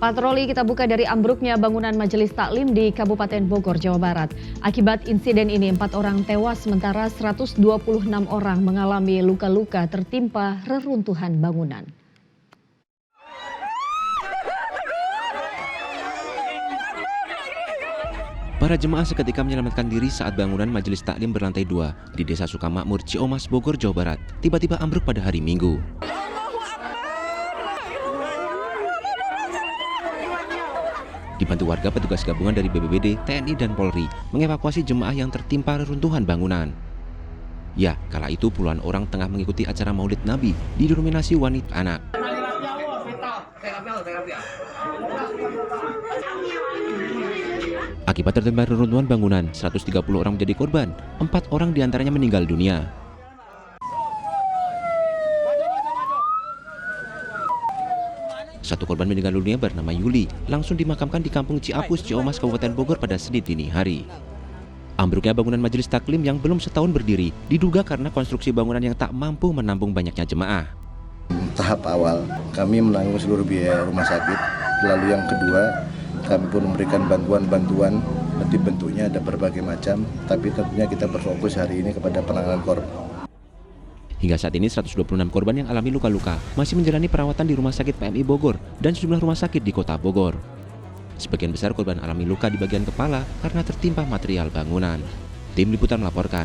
Patroli kita buka dari ambruknya bangunan Majelis Taklim di Kabupaten Bogor, Jawa Barat. Akibat insiden ini 4 orang tewas sementara 126 orang mengalami luka-luka tertimpa reruntuhan bangunan. Para jemaah seketika menyelamatkan diri saat bangunan Majelis Taklim berlantai 2 di Desa Sukamakmur, Ciomas, Bogor, Jawa Barat tiba-tiba ambruk pada hari Minggu. Dibantu warga, petugas gabungan dari BPBD, TNI, dan Polri mengevakuasi jemaah yang tertimpa reruntuhan bangunan. Ya, kala itu puluhan orang tengah mengikuti acara Maulid Nabi didominasi wanita anak. Akibat tertimpa reruntuhan bangunan, 130 orang menjadi korban, 4 orang diantaranya meninggal dunia. Satu korban meninggal dunia bernama Yuli langsung dimakamkan di Kampung Ciapus, Ciomas, Kabupaten Bogor pada Senin dini hari. Ambruknya bangunan Majelis Taklim yang belum setahun berdiri diduga karena konstruksi bangunan yang tak mampu menampung banyaknya jemaah. Tahap awal kami menanggung seluruh biaya rumah sakit, lalu yang kedua kami pun memberikan bantuan-bantuan, nanti bentuknya ada berbagai macam, tapi tentunya kita berfokus hari ini kepada penanganan korban. Hingga saat ini 126 korban yang alami luka-luka masih menjalani perawatan di Rumah Sakit PMI Bogor dan sejumlah rumah sakit di Kota Bogor. Sebagian besar korban alami luka di bagian kepala karena tertimpa material bangunan. Tim Liputan melaporkan.